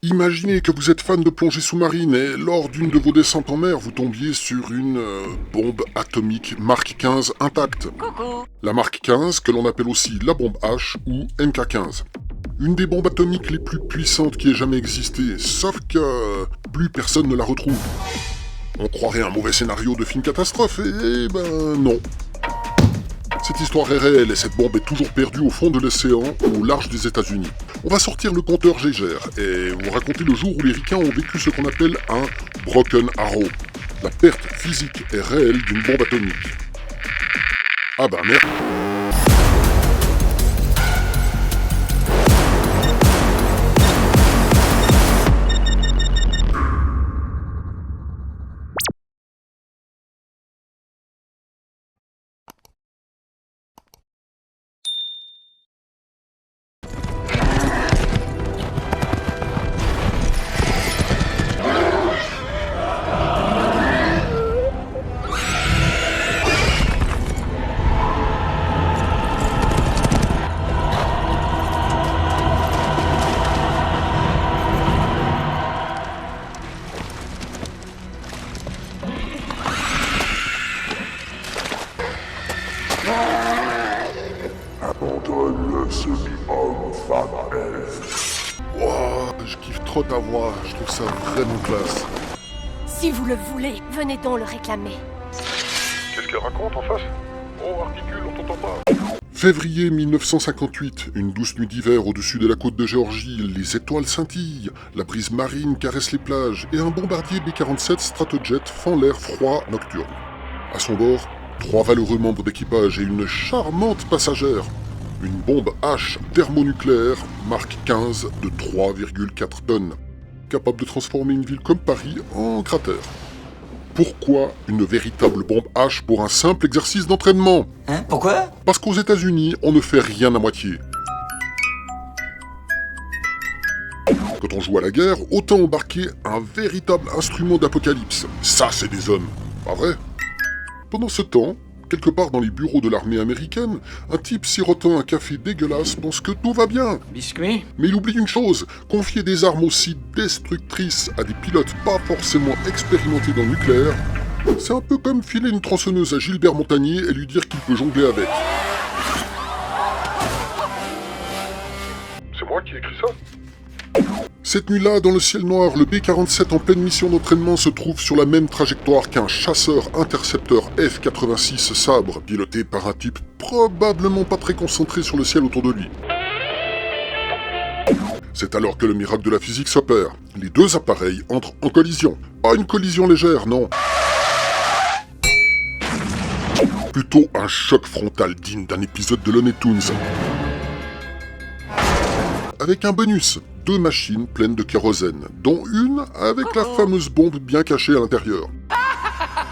Imaginez que vous êtes fan de plongée sous-marine et lors d'une de vos descentes en mer, vous tombiez sur une bombe atomique Mark 15 intacte. Coucou. La Mark 15, que l'on appelle aussi la bombe H ou MK15. Une des bombes atomiques les plus puissantes qui ait jamais existé, sauf que plus personne ne la retrouve. On croirait un mauvais scénario de film catastrophe, et ben non. Cette histoire est réelle et cette bombe est toujours perdue au fond de l'océan, au large des États-Unis. On va sortir le compteur Gégère et vous raconter le jour où les ricains ont vécu ce qu'on appelle un Broken Arrow. La perte physique et réelle d'une bombe atomique. Ah bah merde. Abandonne le semi-homme, femme, elfe. Wouah, je kiffe trop ta voix, je trouve ça vraiment classe. Si vous le voulez, venez donc le réclamer. Qu'est-ce qu'elle raconte en face? Oh, articule, on t'entend pas. Février 1958, une douce nuit d'hiver au-dessus de la côte de Géorgie, les étoiles scintillent, la brise marine caresse les plages et un bombardier B-47 Stratojet fend l'air froid nocturne. À son bord, 3 valeureux membres d'équipage et une charmante passagère. Une bombe H thermonucléaire Mark 15 de 3,4 tonnes, capable de transformer une ville comme Paris en cratère. Pourquoi une véritable bombe H pour un simple exercice d'entraînement? Hein? Pourquoi? Parce qu'aux États-Unis, on ne fait rien à moitié. Quand on joue à la guerre, autant embarquer un véritable instrument d'apocalypse. Ça, c'est des hommes. Pas vrai? Pendant ce temps, quelque part dans les bureaux de l'armée américaine, un type sirotant un café dégueulasse pense que tout va bien. Biscuit? Mais il oublie une chose, confier des armes aussi destructrices à des pilotes pas forcément expérimentés dans le nucléaire, c'est un peu comme filer une tronçonneuse à Gilbert Montagnier et lui dire qu'il peut jongler avec. C'est moi qui ai écrit ça? Cette nuit-là, dans le ciel noir, le B-47 en pleine mission d'entraînement se trouve sur la même trajectoire qu'un chasseur-intercepteur F-86 Sabre, piloté par un type probablement pas très concentré sur le ciel autour de lui. C'est alors que le miracle de la physique s'opère. Les deux appareils entrent en collision. Pas une collision légère, non. Plutôt un choc frontal digne d'un épisode de Looney Tunes. Avec un bonus, 2 machines pleines de kérosène, dont une avec la fameuse bombe bien cachée à l'intérieur.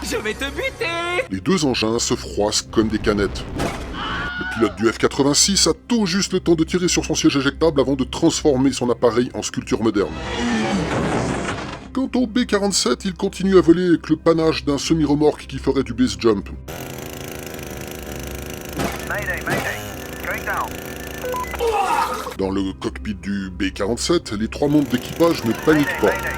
Je vais te buter! Les 2 engins se froissent comme des canettes. Le pilote du F-86 a tout juste le temps de tirer sur son siège éjectable avant de transformer son appareil en sculpture moderne. Quant au B-47, il continue à voler avec le panache d'un semi-remorque qui ferait du base jump. Mayday, mayday. Going down. Dans le cockpit du B-47, les 3 membres d'équipage ne paniquent Mayday, pas. mayday.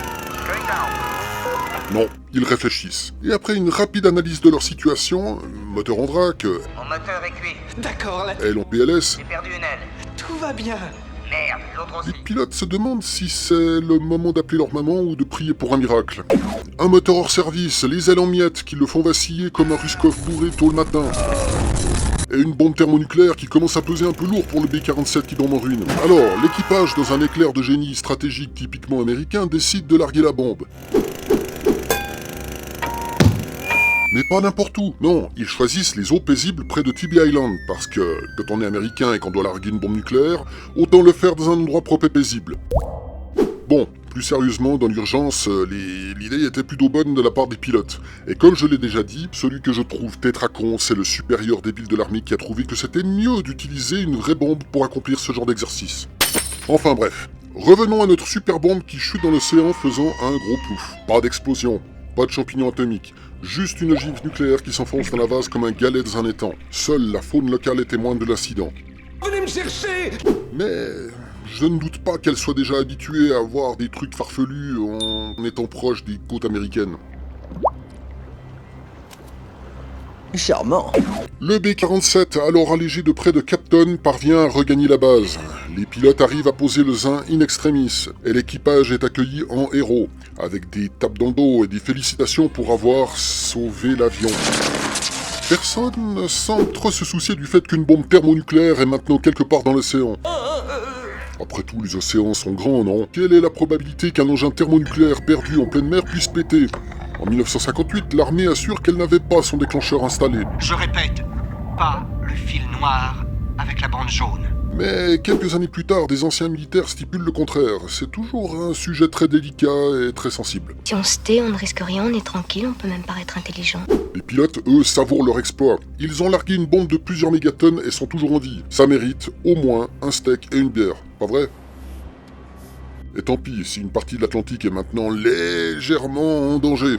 Going down. Non, ils réfléchissent. Et après une rapide analyse de leur situation, moteur en vrac, Mon moteur est cuit. D'accord, aile en PLS, J'ai perdu une aile. tout va bien. Merde, l'autre les aussi. pilotes se demandent si c'est le moment d'appeler leur maman ou de prier pour un miracle. Un moteur hors service, les ailes en miettes qui le font vaciller comme un Ruskov bourré tôt le matin. Et une bombe thermonucléaire qui commence à peser un peu lourd pour le B-47 qui tombe en ruine. Alors, l'équipage, dans un éclair de génie stratégique typiquement américain, décide de larguer la bombe. Mais pas n'importe où, non, ils choisissent les eaux paisibles près de Tybee Island, parce que, quand on est américain et qu'on doit larguer une bombe nucléaire, autant le faire dans un endroit propre et paisible. Bon, plus sérieusement, dans l'urgence, l'idée était plutôt bonne de la part des pilotes. Et comme je l'ai déjà dit, celui que je trouve tétracon, c'est le supérieur débile de l'armée qui a trouvé que c'était mieux d'utiliser une vraie bombe pour accomplir ce genre d'exercice. Enfin bref, revenons à notre super bombe qui chute dans l'océan faisant un gros plouf. Pas d'explosion, pas de champignons atomiques, juste une ogive nucléaire qui s'enfonce dans la vase comme un galet dans un étang. Seule la faune locale est témoin de l'incident. Venez me chercher! Mais Je ne doute pas qu'elle soit déjà habituée à voir des trucs farfelus en étant proche des côtes américaines. Charmant. Le B-47, alors allégé de près de 4 tonnes, parvient à regagner la base. Les pilotes arrivent à poser le zin in extremis, et l'équipage est accueilli en héros, avec des tapes dans le dos et des félicitations pour avoir sauvé l'avion. Personne ne semble trop se soucier du fait qu'une bombe thermonucléaire est maintenant quelque part dans l'océan. Après tout, les océans sont grands, non? Quelle est la probabilité qu'un engin thermonucléaire perdu en pleine mer puisse péter? En 1958, l'armée assure qu'elle n'avait pas son déclencheur installé. Je répète, pas le fil noir avec la bande jaune. Mais quelques années plus tard, des anciens militaires stipulent le contraire. C'est toujours un sujet très délicat et très sensible. Si on se tait, on ne risque rien, on est tranquille, on peut même paraître intelligent. Les pilotes, eux, savourent leur exploit. Ils ont largué une bombe de plusieurs mégatonnes et sont toujours en vie. Ça mérite au moins un steak et une bière, pas vrai? Et tant pis si une partie de l'Atlantique est maintenant légèrement en danger.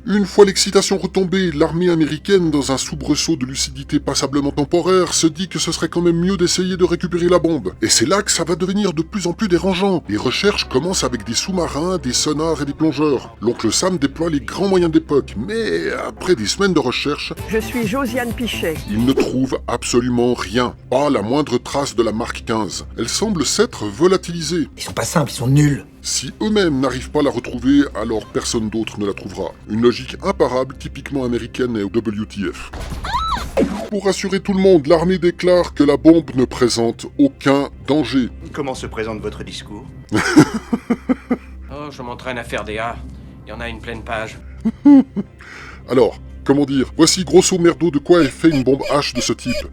Une fois l'excitation retombée, l'armée américaine, dans un soubresaut de lucidité passablement temporaire, se dit que ce serait quand même mieux d'essayer de récupérer la bombe. Et c'est là que ça va devenir de plus en plus dérangeant. Les recherches commencent avec des sous-marins, des sonars et des plongeurs. L'oncle Sam déploie les grands moyens d'époque, mais après des semaines de recherche, Je suis Josiane Pichet. il ne trouve absolument rien. Pas la moindre trace de la marque 15. Elle semble s'être volatilisée. Ils sont pas simples, ils sont nuls. Si eux-mêmes n'arrivent pas à la retrouver, alors personne d'autre ne la trouvera. Une logique imparable, typiquement américaine et au WTF. Pour rassurer tout le monde, l'armée déclare que la bombe ne présente aucun danger. Comment se présente votre discours? Oh, je m'entraîne à faire des A. Il y en a une pleine page. Alors, comment dire, voici grosso merdo de quoi est fait une bombe H de ce type.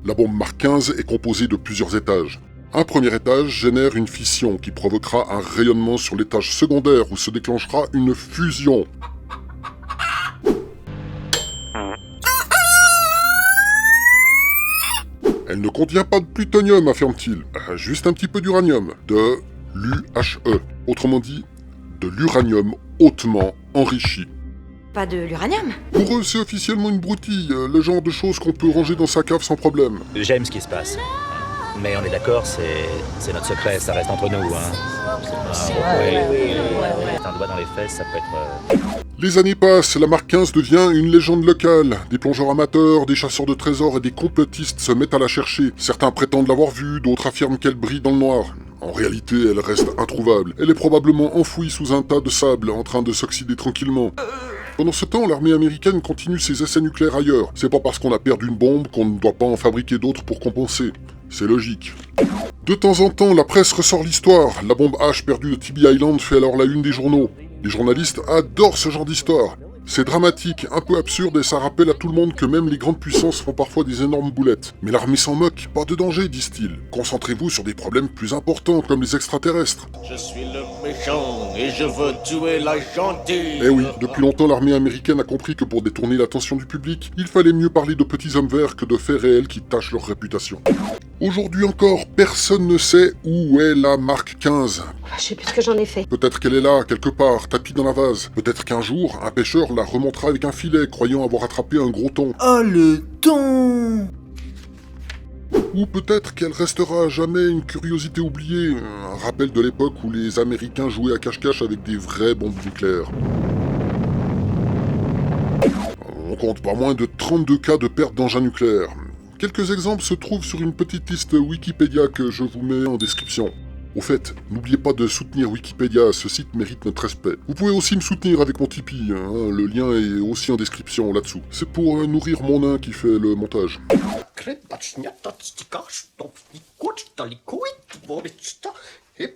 La bombe Mark 15 est composée de plusieurs étages. Un premier étage génère une fission qui provoquera un rayonnement sur l'étage secondaire où se déclenchera une fusion. Elle ne contient pas de plutonium, affirme-t-il, juste un petit peu d'uranium, de l'UHE, autrement dit, de l'uranium hautement enrichi. Pas de l'uranium? Pour eux, c'est officiellement une broutille, le genre de choses qu'on peut ranger dans sa cave sans problème. J'aime ce qui se passe. Mais on est d'accord, c'est notre secret, ça reste entre nous, hein. Un doigt dans les fesses, ça peut être... Les années passent, la Mark 15 devient une légende locale. Des plongeurs amateurs, des chasseurs de trésors et des complotistes se mettent à la chercher. Certains prétendent l'avoir vue, d'autres affirment qu'elle brille dans le noir. En réalité, elle reste introuvable. Elle est probablement enfouie sous un tas de sable, en train de s'oxyder tranquillement. Pendant ce temps, l'armée américaine continue ses essais nucléaires ailleurs. C'est pas parce qu'on a perdu une bombe qu'on ne doit pas en fabriquer d'autres pour compenser. C'est logique. De temps en temps, la presse ressort l'histoire. La bombe H perdue de Tybee Island fait alors la une des journaux. Les journalistes adorent ce genre d'histoire. C'est dramatique, un peu absurde et ça rappelle à tout le monde que même les grandes puissances font parfois des énormes boulettes. Mais l'armée s'en moque, pas de danger, disent-ils. Concentrez-vous sur des problèmes plus importants comme les extraterrestres. Je suis le méchant et je veux tuer la gentille. Eh oui, depuis longtemps l'armée américaine a compris que pour détourner l'attention du public, il fallait mieux parler de petits hommes verts que de faits réels qui tachent leur réputation. Aujourd'hui encore, personne ne sait où est la Mark 15. Je sais plus ce que j'en ai fait. Peut-être qu'elle est là, quelque part, tapie dans la vase. Peut-être qu'un jour, un pêcheur la remontera avec un filet, croyant avoir attrapé un gros thon. Oh le thon! Ou peut-être qu'elle restera à jamais une curiosité oubliée, un rappel de l'époque où les Américains jouaient à cache-cache avec des vraies bombes nucléaires. On compte pas moins de 32 cas de perte d'engins nucléaires. Quelques exemples se trouvent sur une petite liste Wikipédia que je vous mets en description. Au fait, n'oubliez pas de soutenir Wikipédia, ce site mérite notre respect. Vous pouvez aussi me soutenir avec mon Tipeee, hein, le lien est aussi en description là-dessous. C'est pour nourrir mon nain qui fait le montage. Et